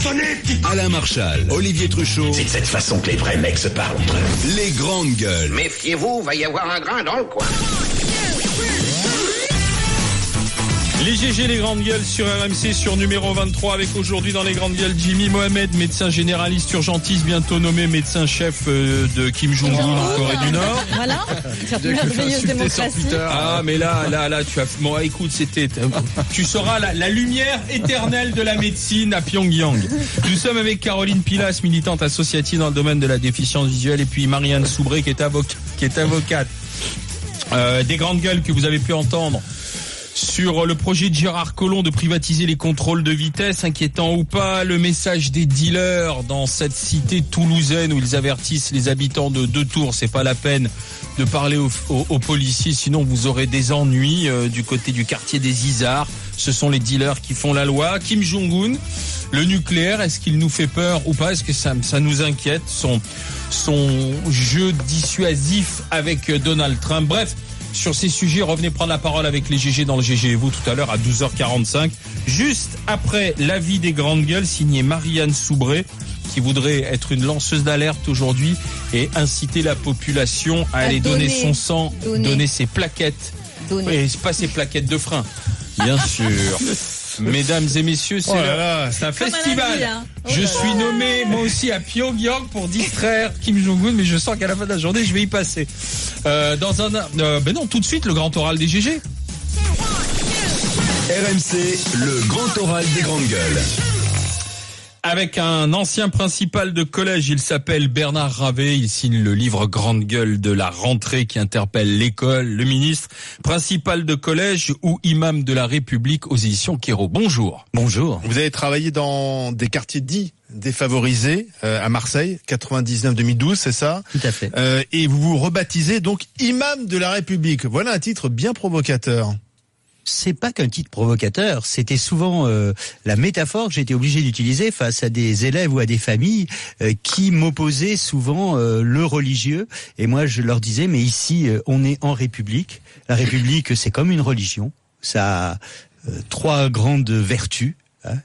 sonner, petit... Alain Marchal, Olivier Truchot. C'est de cette façon que les vrais mecs se parlent entre eux. Les grandes gueules. Méfiez-vous, va y avoir un grain dans le coin. Les GG, les grandes gueules sur RMC, sur numéro 23, avec aujourd'hui dans les grandes gueules Jimmy Mohamed, médecin généraliste urgentiste, bientôt nommé médecin-chef de Kim Jong-un en Corée du Nord. Voilà, cette merveilleuse démocratie. Ah, mais là, tu as... Bon, écoute, tu seras la lumière éternelle de la médecine à Pyongyang. Nous sommes avec Caroline Pilas, militante associative dans le domaine de la déficience visuelle, et puis Marianne Soubré, qui est avocate. Des grandes gueules que vous avez pu entendre sur le projet de Gérard Collomb de privatiser les contrôles de vitesse, inquiétant ou pas, le message des dealers dans cette cité toulousaine où ils avertissent les habitants de Deux Tours, c'est pas la peine de parler aux policiers, sinon vous aurez des ennuis du côté du quartier des Isards. Ce sont les dealers qui font la loi. Kim Jong-un, le nucléaire, est-ce qu'il nous fait peur ou pas? Est-ce que ça nous inquiète, son jeu dissuasif avec Donald Trump? Bref, sur ces sujets, revenez prendre la parole avec les GG dans le GG et vous tout à l'heure à 12h45, juste après l'avis des grandes gueules signé Marianne Soubré, qui voudrait être une lanceuse d'alerte aujourd'hui et inciter la population à aller donner son sang, donner ses plaquettes, et pas ses plaquettes de frein, bien sûr. Mesdames et messieurs, c'est un festival. Je suis nommé moi aussi à Pyongyang pour distraire Kim Jong-un, mais je sens qu'à la fin de la journée, je vais y passer. Tout de suite, le grand oral des GG. RMC, le grand oral des grandes gueules. Avec un ancien principal de collège, il s'appelle Bernard Ravet, il signe le livre Grande Gueule de la rentrée qui interpelle l'école, le ministre, principal de collège ou imam de la République aux éditions Kéro. Bonjour. Bonjour. Vous avez travaillé dans des quartiers dits défavorisés à Marseille, 99-2012, c'est ça? Tout à fait. Et vous vous rebaptisez donc imam de la République. Voilà un titre bien provocateur. C'est pas qu'un titre provocateur, c'était souvent la métaphore que j'étais obligé d'utiliser face à des élèves ou à des familles qui m'opposaient souvent le religieux. Et moi, je leur disais, mais ici, on est en République. La République, c'est comme une religion. Ça a trois grandes vertus.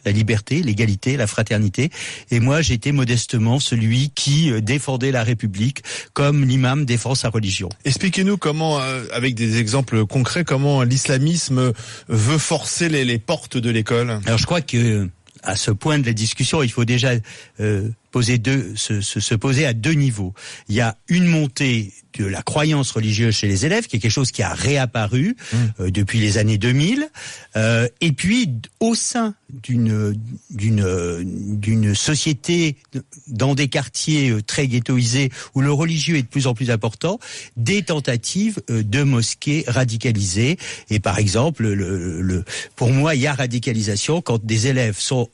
La liberté, l'égalité, la fraternité. Et moi, j'étais modestement celui qui défendait la République comme l'imam défend sa religion. Expliquez-nous comment, avec des exemples concrets, comment l'islamisme veut forcer les portes de l'école. Alors, je crois que à ce point de la discussion, il faut déjà se poser à deux niveaux. Il y a une montée de la croyance religieuse chez les élèves, qui est quelque chose qui a réapparu depuis les années 2000, et puis au sein d'une société dans des quartiers très ghettoisés où le religieux est de plus en plus important, des tentatives de mosquées radicalisées. Et par exemple, pour moi, il y a radicalisation quand des élèves sont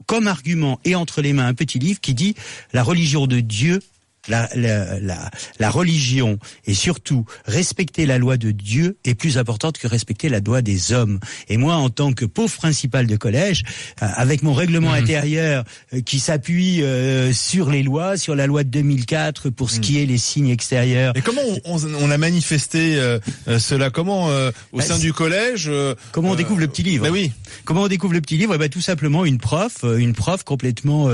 comme argument et entre les mains un petit livre qui dit la religion de Dieu, la religion et surtout respecter la loi de Dieu est plus importante que respecter la loi des hommes. Et moi, en tant que pauvre principal de collège, avec mon règlement intérieur qui s'appuie sur les lois, sur la loi de 2004 pour ce qui est les signes extérieurs. Et comment on a manifesté cela? Comment au sein du collège comment on découvre le petit livre? Oui. Comment on découvre le petit livre? Tout simplement une prof complètement,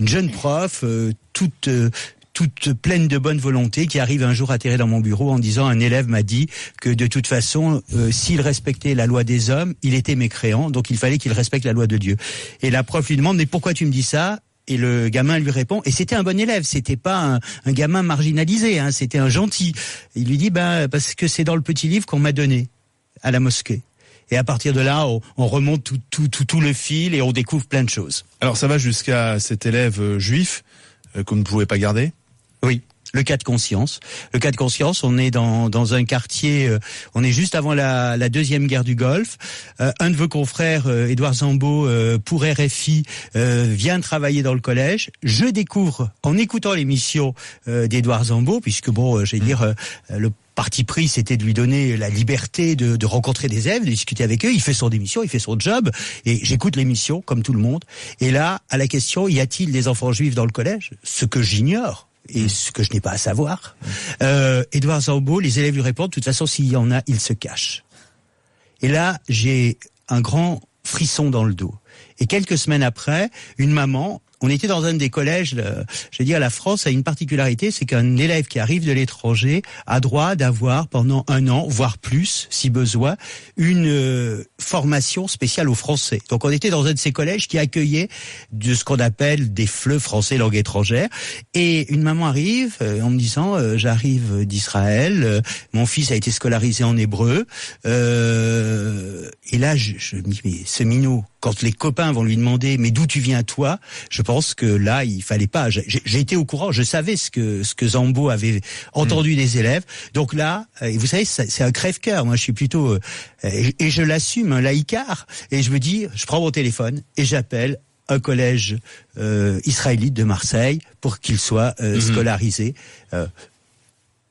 une jeune prof, toute pleine de bonne volonté, qui arrive un jour atterrir dans mon bureau en disant, un élève m'a dit que de toute façon, s'il respectait la loi des hommes, il était mécréant, donc il fallait qu'il respecte la loi de Dieu. Et la prof lui demande, mais pourquoi tu me dis ça? Et le gamin lui répond, et c'était un bon élève, c'était pas un gamin marginalisé, c'était un gentil. Il lui dit, parce que c'est dans le petit livre qu'on m'a donné à la mosquée. Et à partir de là, on remonte tout le fil et on découvre plein de choses. Alors ça va jusqu'à cet élève juif qu'on ne pouvait pas garder? Oui, le cas de conscience. Le cas de conscience, on est dans un quartier, on est juste avant la deuxième guerre du Golfe. Un de vos confrères, Édouard Zambo, pour RFI, vient travailler dans le collège. Je découvre, en écoutant l'émission d'Édouard Zambo, puisque le parti pris, c'était de lui donner la liberté de rencontrer des élèves, de discuter avec eux. Il fait son émission, il fait son job, et j'écoute l'émission, comme tout le monde. Et là, à la question, y a-t-il des enfants juifs dans le collège? Ce que j'ignore, et ce que je n'ai pas à savoir. Édouard Zambo, les élèves lui répondent, de toute façon, s'il y en a, ils se cachent. Et là, j'ai un grand frisson dans le dos. Et quelques semaines après, une maman, on était dans un des collèges, je veux dire, la France a une particularité, c'est qu'un élève qui arrive de l'étranger a droit d'avoir pendant 1 an, voire plus, si besoin, une formation spéciale au français. Donc on était dans un de ces collèges qui accueillait de ce qu'on appelle des FLE, français langue étrangère. Et une maman arrive en me disant, j'arrive d'Israël, mon fils a été scolarisé en hébreu. Et là, je me dis, mais ce minot, quand les copains vont lui demander, mais d'où tu viens toi, je pense que là, il fallait pas. J'ai été au courant, je savais ce que Zambo avait entendu des élèves. Donc là, et vous savez, c'est un crève-cœur. Moi, je suis plutôt, et je l'assume, un laïcard. Et je me dis, je prends mon téléphone et j'appelle un collège israélite de Marseille pour qu'il soit scolarisé.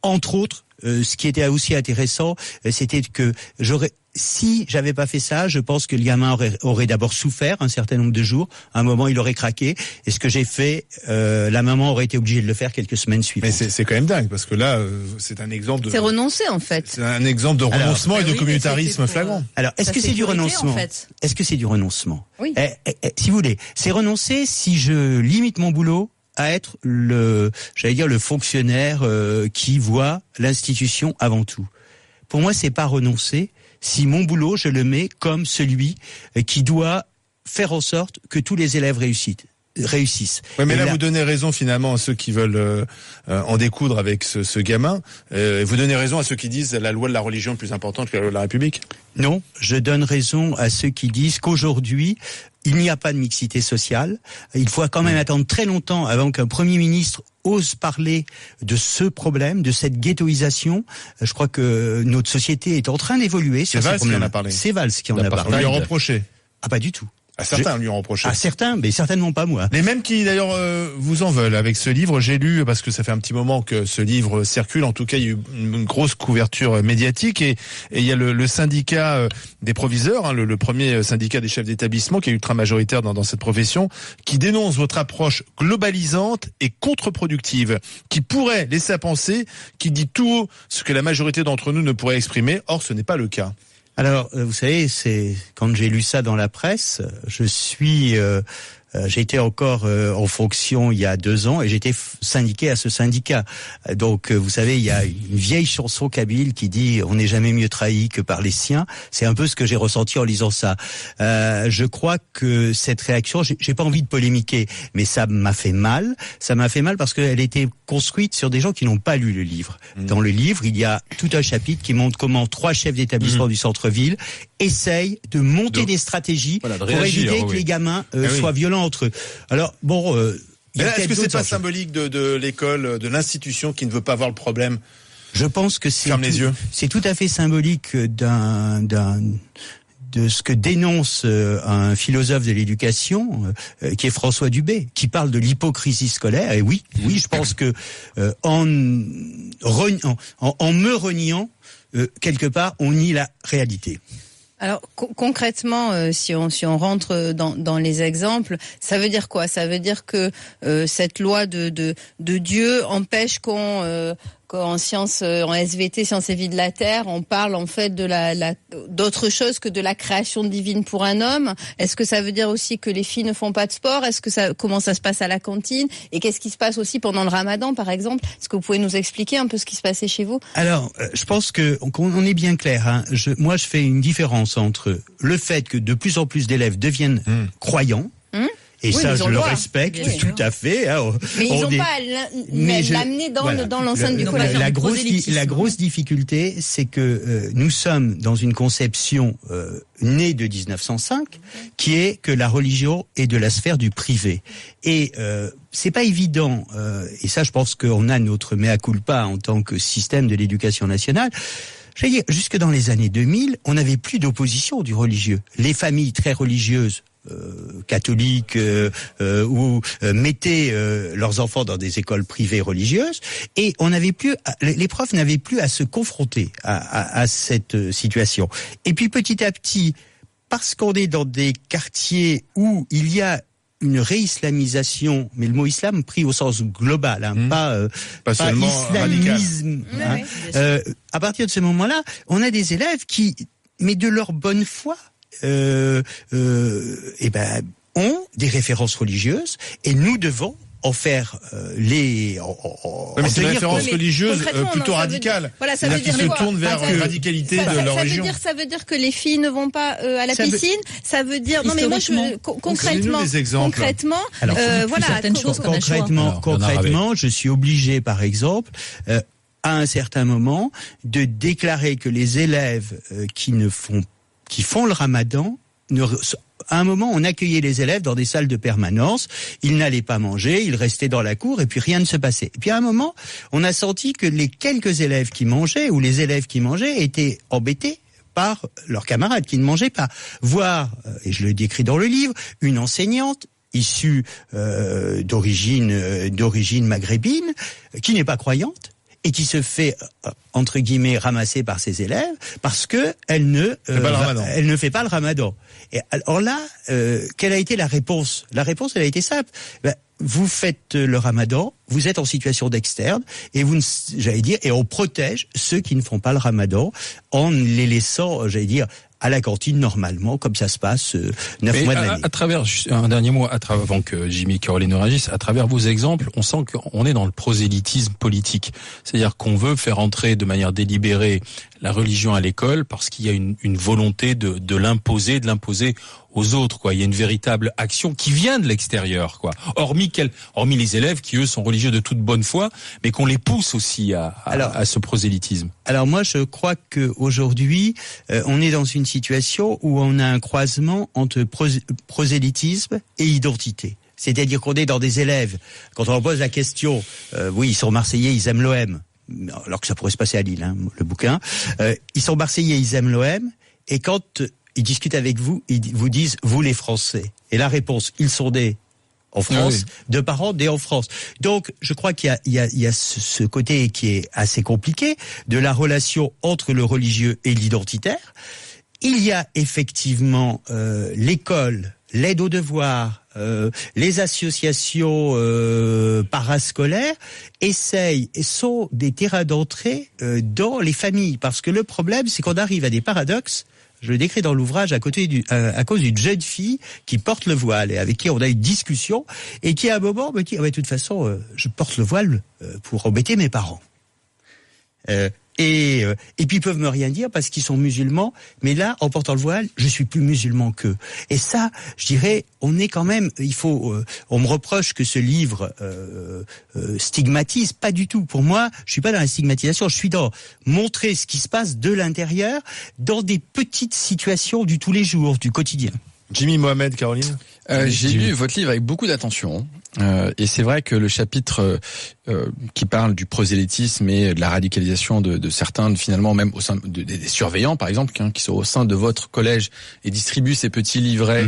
Entre autres, ce qui était aussi intéressant, c'était que si j'avais pas fait ça, je pense que le gamin aurait d'abord souffert un certain nombre de jours. À un moment, il aurait craqué. Et ce que j'ai fait, la maman aurait été obligée de le faire quelques semaines suivantes. Mais c'est quand même dingue, parce que là, c'est un exemple de... C'est renoncer, en fait. C'est un exemple de renoncement et de communautarisme flagrant. Alors, est-ce que c'est du renoncement ? Est-ce que c'est du renoncement ? Oui. Si vous voulez, c'est renoncer si je limite mon boulot à être le fonctionnaire qui voit l'institution avant tout. Pour moi, c'est pas renoncer si mon boulot, je le mets comme celui qui doit faire en sorte que tous les élèves réussissent. Oui, mais là, vous donnez raison finalement à ceux qui veulent en découdre avec ce gamin. Vous donnez raison à ceux qui disent la loi de la religion est plus importante que la loi de la République. Non, je donne raison à ceux qui disent qu'aujourd'hui, il n'y a pas de mixité sociale. Il faut quand même attendre très longtemps avant qu'un Premier ministre ose parler de ce problème, de cette ghettoisation. Je crois que notre société est en train d'évoluer sur ce problème. C'est Valls qui en a parlé. C'est Valls qui en a parlé. On lui a reproché. Ah, pas du tout. À certains lui ont reproché. À certains, mais certainement pas moi. Les mêmes qui d'ailleurs vous en veulent avec ce livre. J'ai lu, parce que ça fait un petit moment que ce livre circule, en tout cas il y a eu une grosse couverture médiatique, et il y a le syndicat des proviseurs, le premier syndicat des chefs d'établissement qui est ultra majoritaire dans cette profession, qui dénonce votre approche globalisante et contre-productive, qui pourrait laisser à penser qu'il dit tout haut ce que la majorité d'entre nous ne pourrait exprimer. Or ce n'est pas le cas. Alors, vous savez, c'est quand j'ai lu ça dans la presse, j'étais encore en fonction il y a 2 ans et j'étais syndiqué à ce syndicat. Donc, vous savez, il y a une vieille chanson kabyle qui dit « On n'est jamais mieux trahi que par les siens ». C'est un peu ce que j'ai ressenti en lisant ça. Je crois que cette réaction, j'ai pas envie de polémiquer, mais ça m'a fait mal. Ça m'a fait mal parce qu'elle était construite sur des gens qui n'ont pas lu le livre. Dans le livre, il y a tout un chapitre qui montre comment 3 chefs d'établissement du centre-ville essayent de monter des stratégies pour éviter que les gamins soient violents entre eux. Alors, bon... est-ce que c'est pas symbolique de l'école, de l'institution qui ne veut pas voir le problème ? Je pense que c'est tout à fait symbolique de ce que dénonce un philosophe de l'éducation qui est François Dubé, qui parle de l'hypocrisie scolaire. Et oui, je pense que en me reniant, quelque part, on nie la réalité. Alors concrètement, si on rentre dans les exemples, ça veut dire quoi ? Ça veut dire que cette loi de Dieu empêche qu'en sciences, en SVT, sciences et vie de la Terre, on parle en fait d'autre chose que de la création divine pour un homme. Est-ce que ça veut dire aussi que les filles ne font pas de sport ? Comment ça se passe à la cantine ? Et qu'est-ce qui se passe aussi pendant le Ramadan, par exemple ? Est-ce que vous pouvez nous expliquer un peu ce qui se passait chez vous ? Alors, je pense qu'on est bien clair. Hein. Moi, je fais une différence entre le fait que de plus en plus d'élèves deviennent croyants. Et oui, ça, je le respecte tout à fait. Hein. Mais ils n'ont pas à l'amener dans l'enceinte du collège. La grosse difficulté, c'est que nous sommes dans une conception née de 1905, qui est que la religion est de la sphère du privé. Et c'est pas évident. Et ça, je pense qu'on a notre mea culpa en tant que système de l'éducation nationale. Je veux dire, jusque dans les années 2000, on n'avait plus d'opposition du religieux. Les familles très religieuses, catholiques ou mettaient leurs enfants dans des écoles privées religieuses, et les profs n'avaient plus à se confronter à cette situation. Et puis petit à petit, parce qu'on est dans des quartiers où il y a une réislamisation, mais le mot islam pris au sens global, pas seulement islamisme. À partir de ce moment-là, on a des élèves qui, mais de leur bonne foi, ont des références religieuses et nous devons en faire mais c'est une référence religieuse plutôt radicale. Voilà, ça veut dire qui se tourne vers la radicalité de leur religion. Ça veut dire que les filles ne vont pas à la piscine. Ça veut dire non mais moi concrètement, alors, concrètement, je suis obligé, par exemple, à un certain moment, de déclarer que les élèves qui font le Ramadan à un moment, on accueillait les élèves dans des salles de permanence. Ils n'allaient pas manger, ils restaient dans la cour et puis rien ne se passait. Et puis à un moment, on a senti que les quelques élèves qui mangeaient ou les élèves qui mangeaient étaient embêtés par leurs camarades qui ne mangeaient pas. Voire, et je le décris dans le livre, une enseignante issue d'origine maghrébine qui n'est pas croyante et qui se fait entre guillemets ramasser par ses élèves parce que elle ne fait pas le Ramadan. Et alors là, quelle a été la réponse ? La réponse, elle a été simple. Vous faites le Ramadan, vous êtes en situation d'externe et et on protège ceux qui ne font pas le Ramadan en les laissant, à la cantine normalement, comme ça se passe 9 mois de l'année. À travers, un dernier mot, avant que Jimmy et Caroline réagissent, à travers vos exemples, on sent qu'on est dans le prosélytisme politique. C'est-à-dire qu'on veut faire entrer de manière délibérée la religion à l'école parce qu'il y a une volonté de l'imposer aux autres, quoi. Il y a une véritable action qui vient de l'extérieur, quoi. Hormis les élèves qui, eux, sont religieux de toute bonne foi, mais qu'on les pousse aussi à ce prosélytisme. Alors moi, je crois que aujourd'hui, on est dans une situation où on a un croisement entre prosélytisme et identité. C'est-à-dire qu'on est dans des élèves. Quand on leur pose la question, oui, ils sont Marseillais, ils aiment l'OM. Alors que ça pourrait se passer à Lille, le bouquin. Ils sont Marseillais, ils aiment l'OM. Et quand ils discutent avec vous, ils vous disent, vous les Français. Et la réponse, ils sont nés en France, de parents nés en France. Donc, je crois qu'il y a ce côté qui est assez compliqué de la relation entre le religieux et l'identitaire. Il y a effectivement l'école, l'aide aux devoirs, les associations parascolaires sont des terrains d'entrée dans les familles. Parce que le problème, c'est qu'on arrive à des paradoxes. Je le décris dans l'ouvrage à cause d'une jeune fille qui porte le voile et avec qui on a une discussion et qui à un moment me dit de toute façon je porte le voile pour embêter mes parents. Et puis ils peuvent me rien dire parce qu'ils sont musulmans, mais là, en portant le voile, je suis plus musulman qu'eux. Et ça, je dirais, on est quand même, on me reproche que ce livre stigmatise, pas du tout. Pour moi, je suis pas dans la stigmatisation, je suis dans montrer ce qui se passe de l'intérieur dans des petites situations du tous les jours, du quotidien. Jimmy, Mohamed, Caroline. J'ai lu votre livre avec beaucoup d'attention. Et c'est vrai que le chapitre qui parle du prosélytisme et de la radicalisation de certains, finalement même au sein des surveillants par exemple, qui sont au sein de votre collège et distribuent ces petits livrets,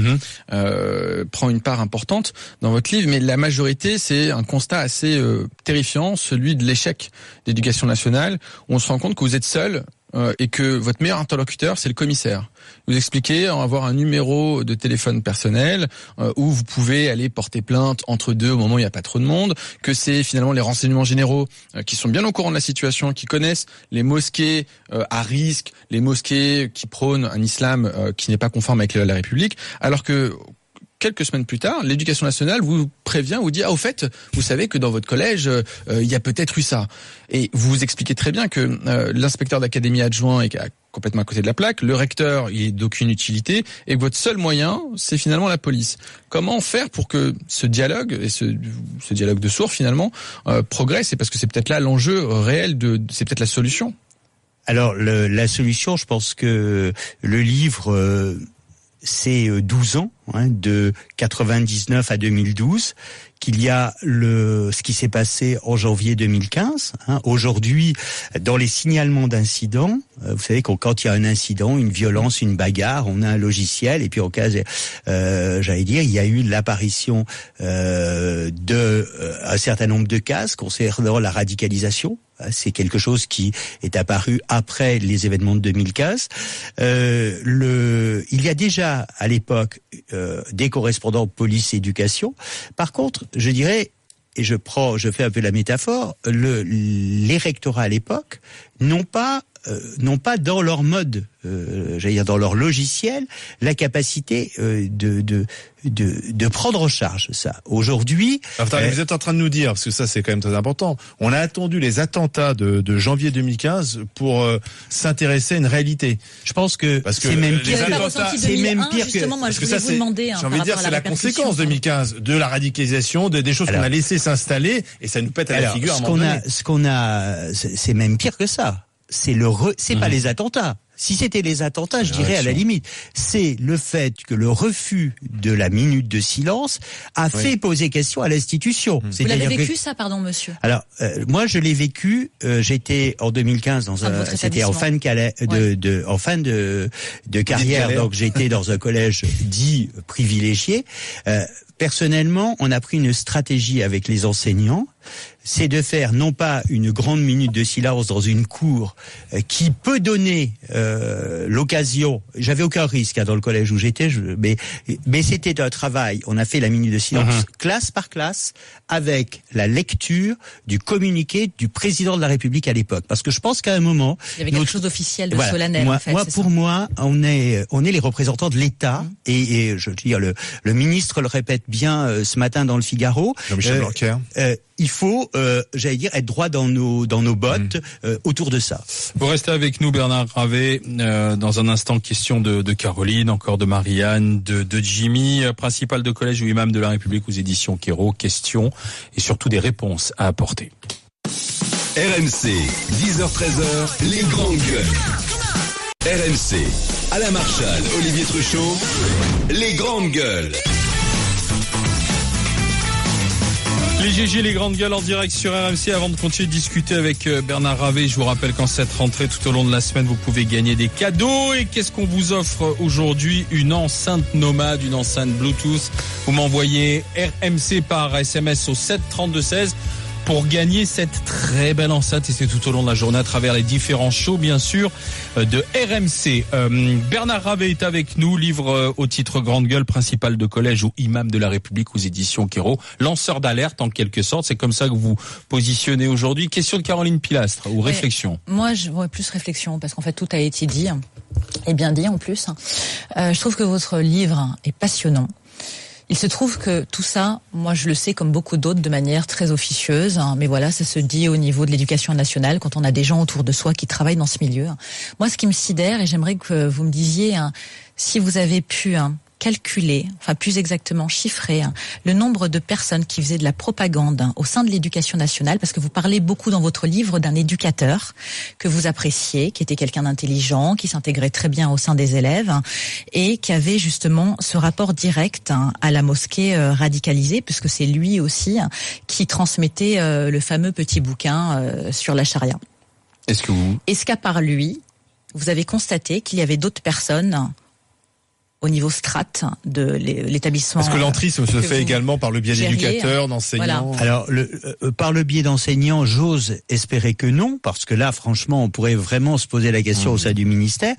prend une part importante dans votre livre. Mais la majorité, c'est un constat assez terrifiant, celui de l'échec d'éducation nationale, où on se rend compte que vous êtes seul et que votre meilleur interlocuteur, c'est le commissaire. Vous expliquez avoir un numéro de téléphone personnel où vous pouvez aller porter plainte entre deux au moment où il n'y a pas trop de monde, que c'est finalement les renseignements généraux qui sont bien au courant de la situation, qui connaissent les mosquées à risque, les mosquées qui prônent un islam qui n'est pas conforme avec la République, alors que quelques semaines plus tard, l'éducation nationale vous prévient, vous dit, au fait, vous savez que dans votre collège, il y a peut-être eu ça. Et vous expliquez très bien que l'inspecteur d'académie adjoint est complètement à côté de la plaque, le recteur, il est d'aucune utilité, et que votre seul moyen, c'est finalement la police. Comment faire pour que ce dialogue, et ce dialogue de sourds finalement, progresse? Et parce que c'est peut-être là l'enjeu réel, c'est peut-être la solution. Alors, la solution, je pense que le livre... c'est 12 ans, de 99 à 2012, qu'il y a ce qui s'est passé en janvier 2015. Aujourd'hui, dans les signalements d'incidents, vous savez que quand il y a un incident, une violence, une bagarre, on a un logiciel, et puis en cas, il y a eu l'apparition un certain nombre de cas concernant la radicalisation. C'est quelque chose qui est apparu après les événements de 2015. Il y a déjà à l'époque des correspondants police-éducation. Par contre, je dirais, et je fais un peu la métaphore, les rectorats à l'époque n'ont pas n'ont pas dans leur mode, j'allais dire dans leur logiciel, la capacité de prendre en charge ça. Aujourd'hui, vous êtes en train de nous dire, parce que ça c'est quand même très important, on a attendu les attentats de janvier 2015 pour s'intéresser à une réalité. Je pense que c'est même pire. C'est même pire que justement, moi je voulais vous demander. J'ai envie de dire, c'est la conséquence 2015 de la radicalisation, des choses qu'on a laissé s'installer, et ça nous pète à la figure. C'est même pire que ça. C'est pas les attentats. Si c'était les attentats, je dirais à la limite, c'est le fait que le refus de la minute de silence a fait poser question à l'institution. Vous l'avez vécu ça, pardon, monsieur? Alors, moi, je l'ai vécu. J'étais en 2015 c'était en fin de carrière, donc j'étais dans un collège dit privilégié. Personnellement, on a pris une stratégie avec les enseignants, c'est de faire non pas une grande minute de silence dans une cour qui peut donner l'occasion. J'avais aucun risque dans le collège où j'étais, mais c'était un travail. On a fait la minute de silence classe par classe avec la lecture du communiqué du président de la République à l'époque. Parce que je pense qu'à un moment, il y avait quelque chose d'officiel, de solennel. Pour moi, on est les représentants de l'État et je veux dire le ministre le répète bien ce matin dans le Figaro. Jean-Michel Blanquer. Il faut, j'allais dire, être droit dans nos bottes autour de ça. Vous restez avec nous, Bernard Ravet. Dans un instant, question de Caroline, encore de Marianne, de Jimmy, principal de collège ou imam de la République aux éditions Kéro. Questions et surtout des réponses à apporter. RMC, 10h-13h, les grandes gueules. RMC, Alain Marchal, Olivier Truchot, les grandes gueules. Les GG, les grandes gueules en direct sur RMC. Avant de continuer de discuter avec Bernard Ravet, je vous rappelle qu'en cette rentrée, tout au long de la semaine, vous pouvez gagner des cadeaux. Et qu'est-ce qu'on vous offre aujourd'hui? Une enceinte nomade, une enceinte Bluetooth. Vous m'envoyez RMC par SMS au 7 32 16 pour gagner cette très belle enceinte. Et c'est tout au long de la journée à travers les différents shows, bien sûr, de RMC. Bernard Ravet est avec nous, livre au titre Grande Gueule, principal de collège ou imam de la République aux éditions Kéro. Lanceur d'alerte, en quelque sorte. C'est comme ça que vous positionnez aujourd'hui. Question de Caroline Pilastre, ou réflexion? Moi, je vois plus réflexion, parce qu'en fait, tout a été dit, et bien dit en plus. Je trouve que votre livre est passionnant. Il se trouve que tout ça, moi je le sais comme beaucoup d'autres de manière très officieuse, mais voilà, ça se dit au niveau de l'éducation nationale quand on a des gens autour de soi qui travaillent dans ce milieu. Moi, ce qui me sidère, et j'aimerais que vous me disiez si vous avez pu calculer, enfin plus exactement chiffrer le nombre de personnes qui faisaient de la propagande au sein de l'éducation nationale, parce que vous parlez beaucoup dans votre livre d'un éducateur que vous appréciez, qui était quelqu'un d'intelligent, qui s'intégrait très bien au sein des élèves et qui avait justement ce rapport direct à la mosquée radicalisée, puisque c'est lui aussi qui transmettait le fameux petit bouquin sur la charia. Est-ce qu'à part lui, vous avez constaté qu'il y avait d'autres personnes au niveau strate de l'établissement? Parce que l'entrisme se fait également par le biais d'éducateurs, d'enseignants. Voilà. Alors, par le biais d'enseignants, j'ose espérer que non, parce que là, franchement, on pourrait vraiment se poser la question au sein du ministère,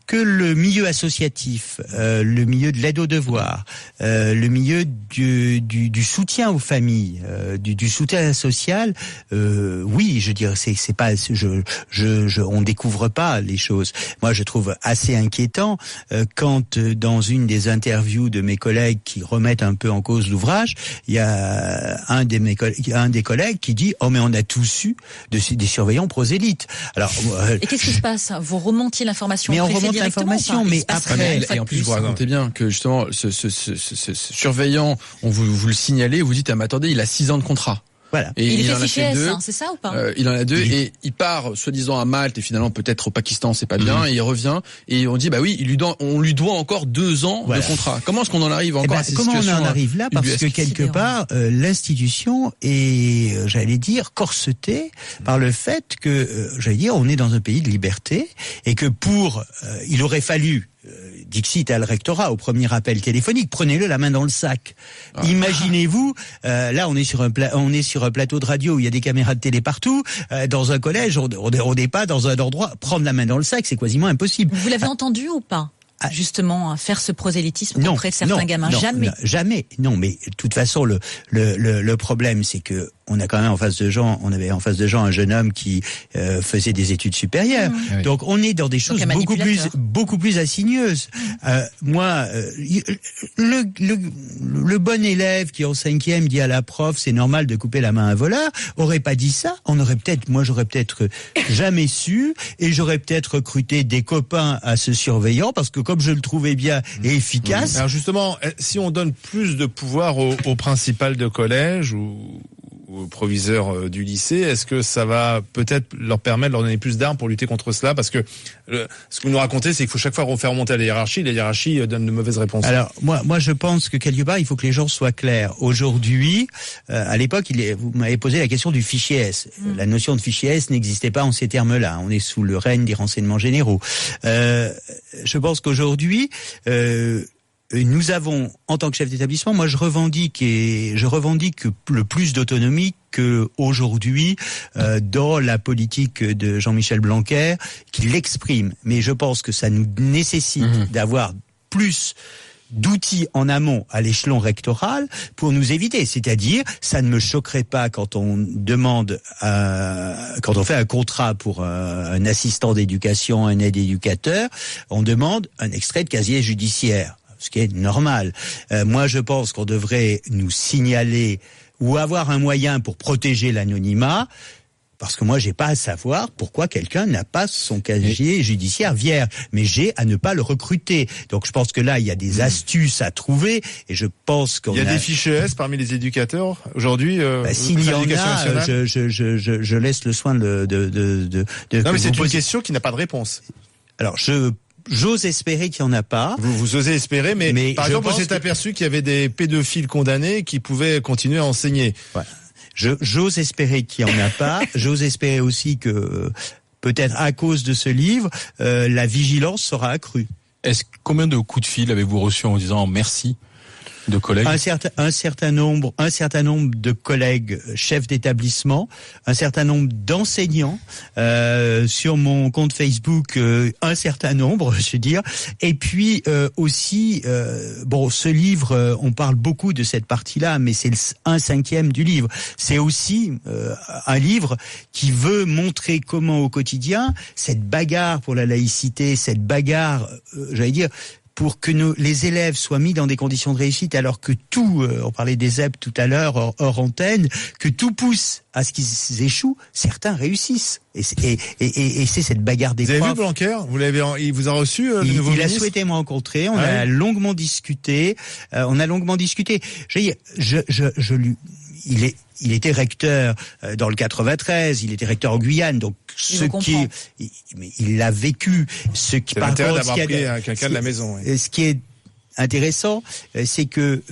que le milieu associatif, le milieu de l'aide aux devoirs, le milieu du soutien aux familles, du soutien social, oui, je dirais, c'est pas, on découvre pas les choses. Moi, je trouve assez inquiétant quand dans une des interviews de mes collègues qui remettent un peu en cause l'ouvrage, il y a un des collègues qui dit mais on a tous eu des surveillants prosélytes. Alors et qu'est-ce qui se passe? Vous remontiez l'information? Mais on remonte l'information, mais après. Et en plus, vous racontez bien que justement ce surveillant, on vous le signalez, vous dites mais attendez, il a 6 ans de contrat. Voilà. Et il est fait fiché S, c'est ça ou pas? Il en a 2 et il part soi-disant à Malte et finalement peut-être au Pakistan, c'est pas bien, et il revient et on dit oui, on lui doit encore 2 ans de contrat. Comment est-ce qu'on en arrive encore à cette situation? Comment on en arrive là? Parce que quelque part, l'institution est, j'allais dire, corsetée par le fait que, on est dans un pays de liberté et que il aurait fallu Dixit à le rectorat au premier appel téléphonique, prenez-le la main dans le sac. Imaginez-vous, là on est sur un plateau de radio où il y a des caméras de télé partout, dans un collège, on n'est pas dans un endroit, prendre la main dans le sac, c'est quasiment impossible. Vous l'avez entendu ou pas? Justement, faire ce prosélytisme auprès de certains gamins? Jamais. Jamais. Non, mais de toute façon, le problème, c'est que on a quand même on avait en face de gens un jeune homme qui faisait des études supérieures. Oui. Donc on est dans des choses beaucoup plus assigneuses. Le bon élève qui en 5e dit à la prof c'est normal de couper la main à un voleur, aurait pas dit ça, j'aurais peut-être jamais su, et j'aurais peut-être recruté des copains à ce surveillant parce que comme je le trouvais bien et efficace. Alors justement, si on donne plus de pouvoir au principal de collège ou au proviseur du lycée, est-ce que ça va peut-être leur permettre de leur donner plus d'armes pour lutter contre cela? Parce que ce que vous nous racontez, c'est qu'il faut chaque fois refaire remonter à la hiérarchie donne de mauvaises réponses. Alors moi je pense que quelque part il faut que les gens soient clairs. Aujourd'hui, à l'époque, vous m'avez posé la question du fichier S. La notion de fichier S n'existait pas en ces termes-là. On est sous le règne des renseignements généraux. Je pense qu'aujourd'hui, nous avons, en tant que chef d'établissement, moi je revendique le plus d'autonomie que aujourd'hui dans la politique de Jean-Michel Blanquer, qui l'exprime. Mais je pense que ça nous nécessite d'avoir plus d'outils en amont à l'échelon rectoral pour nous éviter. C'est-à-dire, ça ne me choquerait pas quand on fait un contrat pour un assistant d'éducation, un aide éducateur, on demande un extrait de casier judiciaire. Ce qui est normal. Moi, je pense qu'on devrait nous signaler ou avoir un moyen pour protéger l'anonymat, parce que moi, j'ai pas à savoir pourquoi quelqu'un n'a pas son casier judiciaire vierge, mais j'ai à ne pas le recruter. Donc, je pense que là, il y a des astuces à trouver, et je pense qu'on il y a des fichiers S parmi les éducateurs aujourd'hui. S'il y en a, je laisse le soin de non, mais c'est une question qui n'a pas de réponse. Alors, j'ose espérer qu'il n'y en a pas. Vous osez espérer, mais par exemple, on s'est aperçu qu'il y avait des pédophiles condamnés qui pouvaient continuer à enseigner. Ouais. J'ose espérer qu'il n'y en a pas. J'ose espérer aussi que, peut-être à cause de ce livre, la vigilance sera accrue. Combien de coups de fil avez-vous reçus en disant merci de collègues? Un certain nombre de collègues chefs d'établissement, un certain nombre d'enseignants, sur mon compte Facebook, un certain nombre, je veux dire, et puis aussi, ce livre, on parle beaucoup de cette partie-là, mais c'est 1/5 du livre. C'est aussi un livre qui veut montrer comment au quotidien cette bagarre pour la laïcité, cette bagarre, pour que les élèves soient mis dans des conditions de réussite, alors que tout, on parlait des ZEP tout à l'heure, hors antenne, que tout pousse à ce qu'ils échouent, certains réussissent. Et c'est cette bagarre des profs. Vous avez vu Blanquer? Il vous a reçu, le nouveau ministre? Il a souhaité me rencontrer, on a longuement discuté, il était recteur dans le 93, il était recteur en Guyane, donc il l'a vécu. C'est l'intérêt d'avoir pris quelqu'un de la maison. Oui. Ce qui est intéressant, c'est que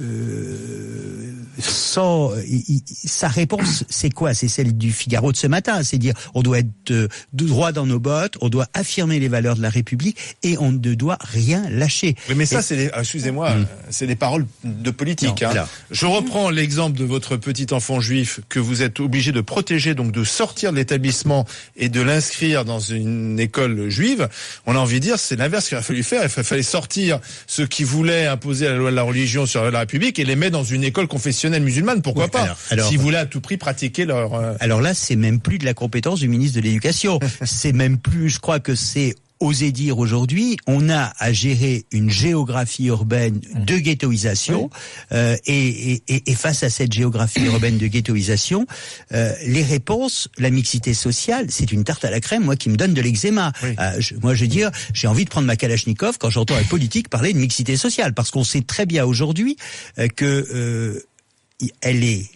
sa réponse, c'est quoi? C'est celle du Figaro de ce matin, c'est dire on doit être droit dans nos bottes, on doit affirmer les valeurs de la République et on ne doit rien lâcher. Mais ça, c'est des paroles de politique. Non, je reprends l'exemple de votre petit enfant juif que vous êtes obligé de protéger, donc de sortir de l'établissement et de l'inscrire dans une école juive. On a envie de dire, c'est l'inverse qu'il a fallu faire. Il fallait sortir ceux qui voulaient imposer la loi de la religion sur la République et les mettre dans une école confessionnelle musulmane, pourquoi pas, s'ils voulaient à tout prix pratiquer leur... Alors là, c'est même plus de la compétence du ministre de l'Éducation. C'est même plus, je crois que c'est oser dire aujourd'hui, on a à gérer une géographie urbaine de ghettoisation, et face à cette géographie urbaine de ghettoisation, les réponses, la mixité sociale, c'est une tarte à la crème, moi qui me donne de l'eczéma. Oui. J'ai envie de prendre ma Kalachnikov quand j'entends un politique parler de mixité sociale, parce qu'on sait très bien aujourd'hui que elle est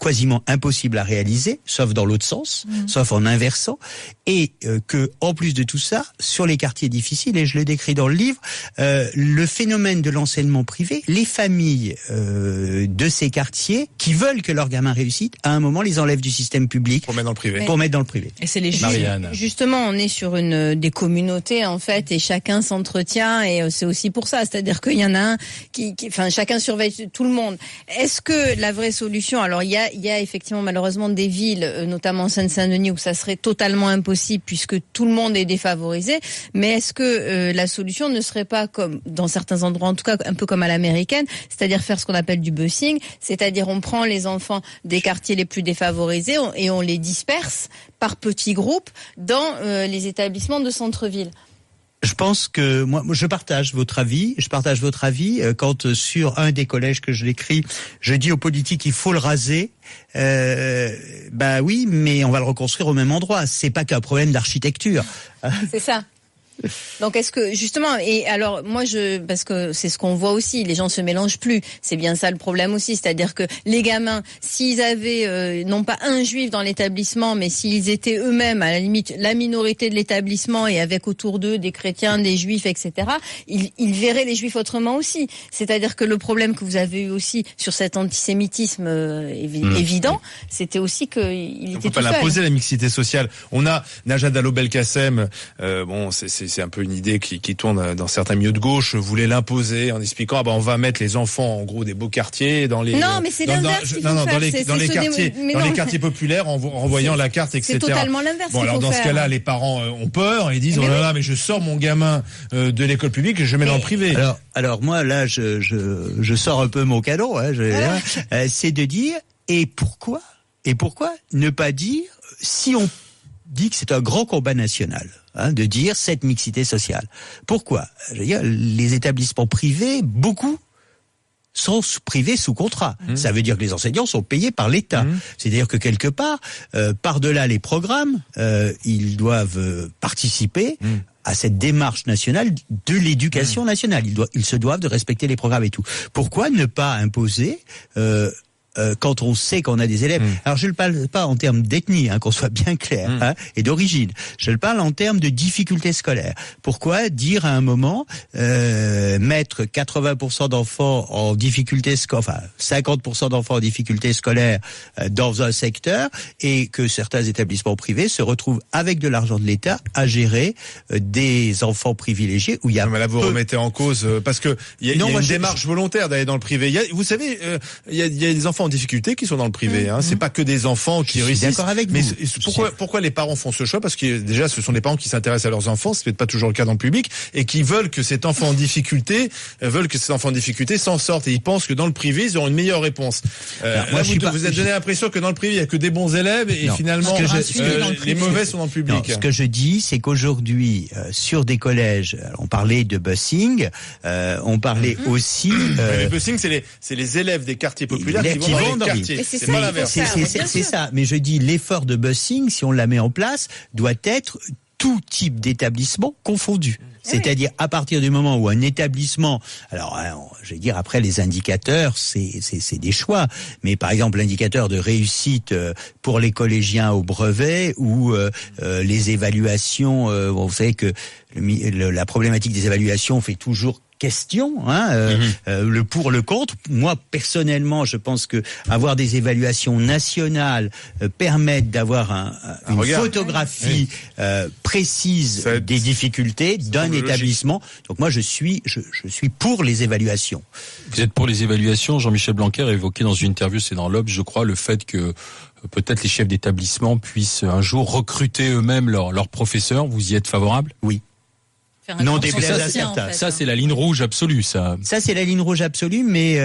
quasiment impossible à réaliser, sauf dans l'autre sens, sauf en inversant, et que en plus de tout ça, sur les quartiers difficiles, et je le décris dans le livre, le phénomène de l'enseignement privé, les familles de ces quartiers qui veulent que leurs gamins réussissent, à un moment les enlèvent du système public pour mettre dans le privé. Et c'est les justement, on est sur des communautés en fait, et chacun s'entretient, et c'est aussi pour ça, c'est-à-dire qu'il y en a un qui chacun surveille tout le monde. Est-ce que la vraie solution, alors il y a y a effectivement malheureusement des villes, notamment en Seine-Saint-Denis, où ça serait totalement impossible puisque tout le monde est défavorisé. Mais est-ce que la solution ne serait pas, comme dans certains endroits, en tout cas un peu comme à l'américaine, c'est-à-dire faire ce qu'on appelle du busing, c'est-à-dire on prend les enfants des quartiers les plus défavorisés et on les disperse par petits groupes dans les établissements de centre-ville. Je pense que moi je partage votre avis. Quand sur un des collèges que je l'écris, je dis aux politiques il faut le raser. Oui, mais on va le reconstruire au même endroit. C'est pas qu'un problème d'architecture. C'est ça. Donc est-ce que justement, et alors moi parce que c'est ce qu'on voit aussi, les gens se mélangent plus, c'est bien ça le problème aussi, c'est-à-dire que les gamins, s'ils avaient non pas un juif dans l'établissement, mais s'ils étaient eux-mêmes à la limite la minorité de l'établissement et avec autour d'eux des chrétiens, des juifs, etc., ils verraient les juifs autrement aussi. C'est-à-dire que le problème que vous avez eu aussi sur cet antisémitisme évident, c'était aussi qu'il était tout seul. On peut pas l'imposer, la mixité sociale. On a Najat Vallaud-Belkacem, c'est un peu une idée qui tourne dans certains milieux de gauche, voulait l'imposer en expliquant on va mettre les enfants en gros des beaux quartiers dans les non mais c'est l'inverse dans les quartiers populaires en renvoyant la carte, etc. C'est totalement l'inverse. Bon alors dans ce cas-là les parents ont peur et disent mais je sors mon gamin de l'école publique et je le mets dans le privé. Alors moi là je sors un peu mon cadeau c'est de dire et pourquoi ne pas dire, si on dit que c'est un grand combat national, de dire cette mixité sociale. Pourquoi ? Je veux dire, les établissements privés, beaucoup sont privés sous contrat. Ça veut dire que les enseignants sont payés par l'État. C'est-à-dire que quelque part, par-delà les programmes, ils doivent participer à cette démarche nationale de l'éducation nationale. Ils se doivent de respecter les programmes et tout. Pourquoi ne pas imposer quand on sait qu'on a des élèves. Alors je ne parle pas en termes d'ethnie, qu'on soit bien clair, et d'origine. Je le parle en termes de difficultés scolaires. Pourquoi dire à un moment mettre 80% d'enfants en difficulté scolaire, 50% d'enfants en difficulté scolaire dans un secteur et que certains établissements privés se retrouvent avec de l'argent de l'État à gérer des enfants privilégiés où il y a. Mais là vous remettez en cause parce que il y a une démarche volontaire d'aller dans le privé. Vous savez, il y a des enfants en difficulté qui sont dans le privé. C'est pas que des enfants qui réussissent. D'accord avec vous. Mais pourquoi les parents font ce choix ? Parce que déjà, ce sont des parents qui s'intéressent à leurs enfants, c'est peut-être pas toujours le cas dans le public, et qui veulent que cet enfant en difficulté s'en sorte. Et ils pensent que dans le privé, ils auront une meilleure réponse. Vous êtes donné l'impression que dans le privé, il y a que des bons élèves et finalement les mauvais sont dans le public. Non, ce que je dis, c'est qu'aujourd'hui, sur des collèges, on parlait de busing, on parlait aussi. Le busing, c'est les élèves des quartiers populaires qui vont dans les quartiers. C'est pas l'inverse. C'est ça. Mais je dis, l'effort de busing, si on la met en place, doit être tout type d'établissement confondu. C'est-à-dire à partir du moment où un établissement, alors je vais dire après les indicateurs, c'est des choix, mais par exemple l'indicateur de réussite pour les collégiens au brevet ou les évaluations, vous savez que la problématique des évaluations fait toujours question, le pour, le contre. Moi, personnellement, je pense que avoir des évaluations nationales permettent d'avoir une photographie précise des difficultés d'un établissement. Donc moi, je suis pour les évaluations. Vous êtes pour les évaluations. Jean-Michel Blanquer a évoqué dans une interview, c'est dans l'Obs, je crois, le fait que peut-être les chefs d'établissement puissent un jour recruter eux-mêmes leurs professeurs. Vous y êtes favorable ? Oui. Non déplaise à certains. Ça, c'est la ligne rouge absolue, ça. Ça, c'est la ligne rouge absolue, mais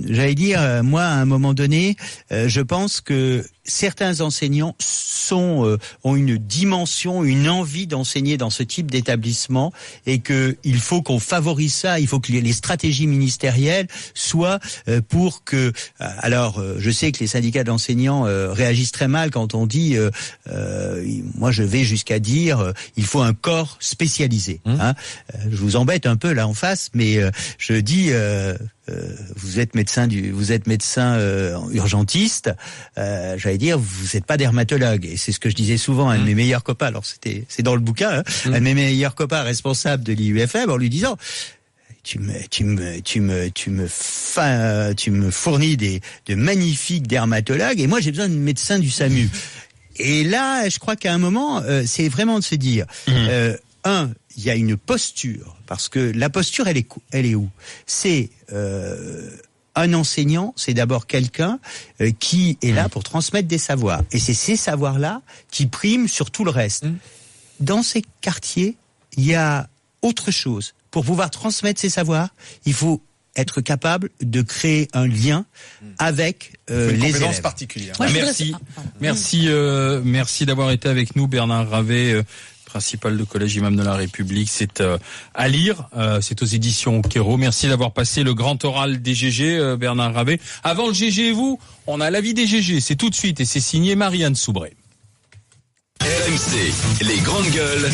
j'allais dire, moi, à un moment donné, je pense que certains enseignants ont une dimension, une envie d'enseigner dans ce type d'établissement et que il faut qu'on favorise ça. Il faut que les stratégies ministérielles soient pour que. Alors, je sais que les syndicats d'enseignants réagissent très mal quand on dit. Moi, je vais jusqu'à dire, il faut un corps spécialisé. Je vous embête un peu là en face, mais je dis. Vous êtes médecin urgentiste, j'allais dire, vous n'êtes pas dermatologue. Et c'est ce que je disais souvent à un de mes meilleurs copains. Alors c'est dans le bouquin, un de mes meilleurs copains responsables de l'IUFM, en lui disant, tu me fournis de magnifiques dermatologues, et moi j'ai besoin de médecins du SAMU. Et là, je crois qu'à un moment, c'est vraiment de se dire, il y a une posture, parce que la posture, elle est où ? C'est un enseignant, c'est d'abord quelqu'un qui est là pour transmettre des savoirs. Et c'est ces savoirs-là qui priment sur tout le reste. Dans ces quartiers, il y a autre chose. Pour pouvoir transmettre ces savoirs, il faut être capable de créer un lien avec les élèves. Particulière. Merci d'avoir été avec nous, Bernard Ravet, principal de Collège Imam de la République. C'est à lire, c'est aux éditions Kéro. Merci d'avoir passé le grand oral des GG, Bernard Ravet. Avant le GG et vous, on a l'avis des GG, c'est tout de suite et c'est signé Marianne Soubré. RMC, les grandes gueules.